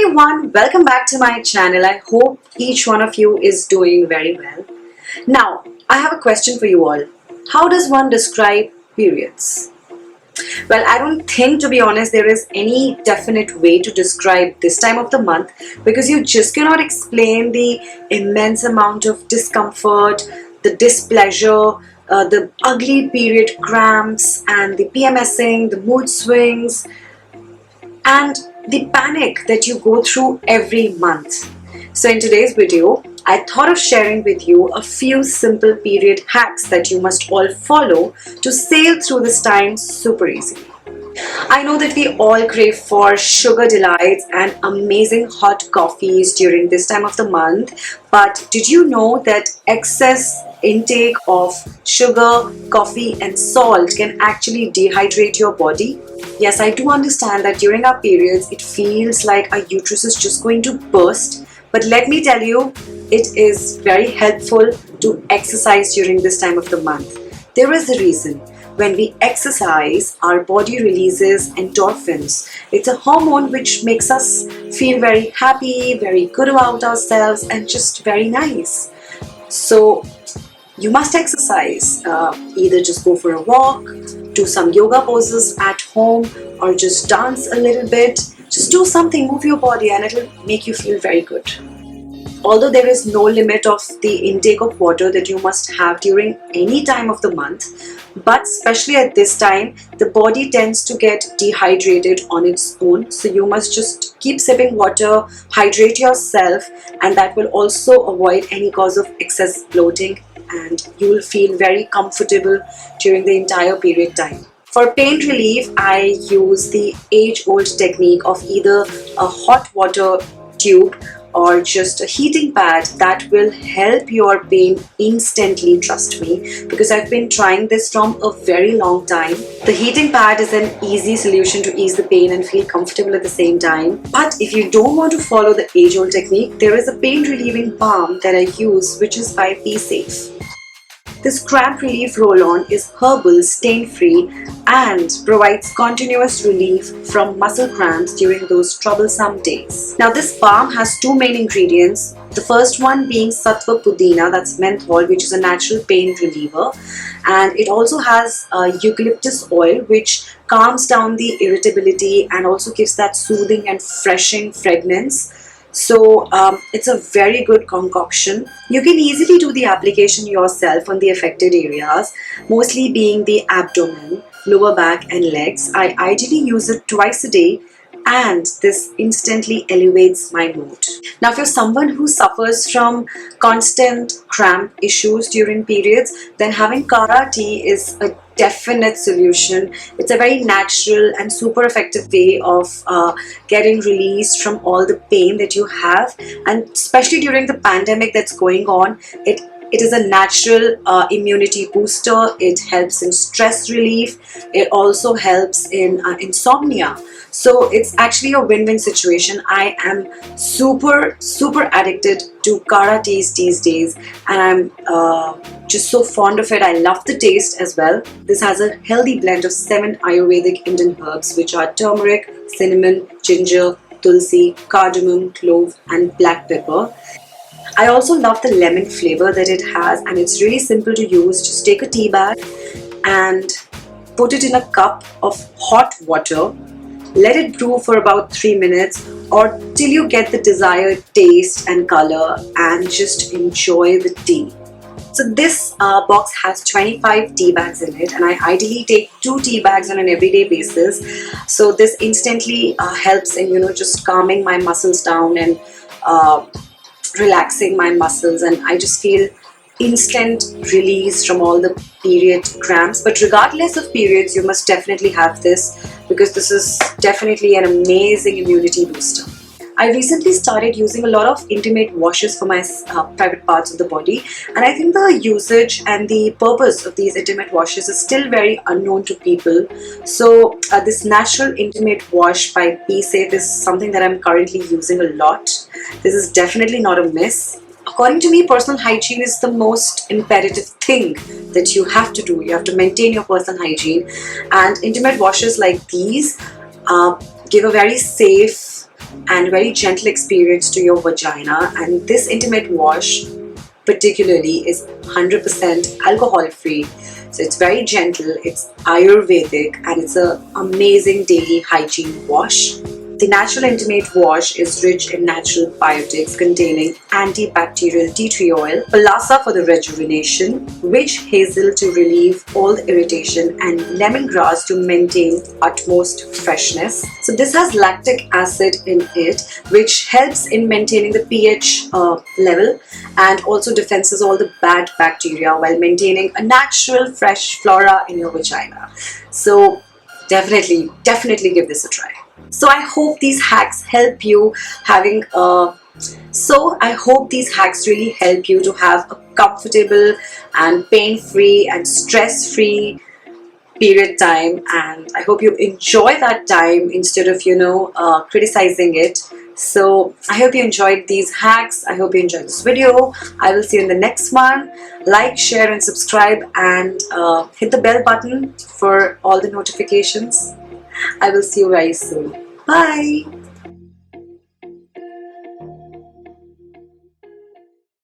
everyone, welcome back to my channel. I hope each one of you is doing very well. Now, I have a question for you all. How does one describe periods? Well, I don't think, to be honest, there is any definite way to describe this time of the month because you just cannot explain the immense amount of discomfort, the displeasure, the ugly period cramps, and the PMSing, the mood swings, and the panic that you go through every month. So in today's video, I thought of sharing with you a few simple period hacks that you must all follow to sail through this time super easily. I know that we all crave for sugar delights and amazing hot coffees during this time of the month, but did you know that excess intake of sugar, coffee and salt can actually dehydrate your body? Yes, I do understand that during our periods it feels like our uterus is just going to burst, but let me tell you, it is very helpful to exercise during this time of the month. There is a reason. When we exercise, our body releases endorphins. It's a hormone which makes us feel very happy, very good about ourselves and just very nice. So you must exercise. Either just go for a walk, do some yoga poses at home, or just dance a little bit. Just do something, move your body, and it'll make you feel very good. Although there is no limit of the intake of water that you must have during any time of the month, but especially at this time, the body tends to get dehydrated on its own. So you must just keep sipping water, hydrate yourself, and that will also avoid any cause of excess bloating, and you will feel very comfortable during the entire period time. For pain relief, I use the age-old technique of either a hot water tube or just a heating pad that will help your pain instantly, trust me, because I've been trying this from a very long time. The heating pad is an easy solution to ease the pain and feel comfortable at the same time. But if you don't want to follow the age-old technique, there is a pain relieving balm that I use, which is by B-Safe. This cramp relief roll-on is herbal, stain-free and provides continuous relief from muscle cramps during those troublesome days. Now this balm has two main ingredients. The first one being Sattva Pudina, that's menthol, which is a natural pain reliever. And it also has eucalyptus oil, which calms down the irritability and also gives that soothing and refreshing fragrance. So it's a very good concoction. You can easily do the application yourself on the affected areas, mostly being the abdomen, lower back and legs. I ideally use it twice a day and this instantly elevates my mood. Now if you're someone who suffers from constant cramp issues during periods, then having Kara tea is a definite solution. It's a very natural and super effective way of getting released from all the pain that you have, and especially during the pandemic that's going on, it is a natural immunity booster. It helps in stress relief. It also helps in insomnia. So it's actually a win-win situation. I am super addicted to Kara teas these days, and I'm just so fond of it. I love the taste as well. This has a healthy blend of 7 Ayurvedic Indian herbs, which are turmeric, cinnamon, ginger, tulsi, cardamom, clove and black pepper. I also love the lemon flavor that it has, and it's really simple to use. Just take a tea bag and put it in a cup of hot water. Let it brew for about 3 minutes or till you get the desired taste and color, and just enjoy the tea. So this box has 25 tea bags in it, and I ideally take 2 tea bags on an everyday basis. So this instantly helps in just calming my muscles down and relaxing my muscles, and I just feel instant release from all the period cramps. But regardless of periods, you must definitely have this because this is definitely an amazing immunity booster. I recently started using a lot of intimate washes for my private parts of the body, and I think the usage and the purpose of these intimate washes is still very unknown to people. So this natural intimate wash by B-Safe is something that I'm currently using a lot. This is definitely not a miss. According to me, personal hygiene is the most imperative thing that you have to do. You have to maintain your personal hygiene, and intimate washes like these give a very safe and very gentle experience to your vagina. And this intimate wash particularly is 100% alcohol free, so it's very gentle, it's Ayurvedic, and it's an amazing daily hygiene wash. The natural intimate wash is rich in natural biotics containing antibacterial tea tree oil, Palasa for the rejuvenation, witch hazel to relieve all the irritation, and lemongrass to maintain utmost freshness. So this has lactic acid in it, which helps in maintaining the pH level and also defenses all the bad bacteria while maintaining a natural fresh flora in your vagina. So definitely give this a try. So I hope these hacks help you really help you to have a comfortable and pain-free and stress-free period time, and I hope you enjoy that time instead of criticizing it. So I hope you enjoyed these hacks. I hope you enjoyed this video. I will see you in the next one. Like, share and subscribe, and hit the bell button for all the notifications. I will see you very soon. Bye.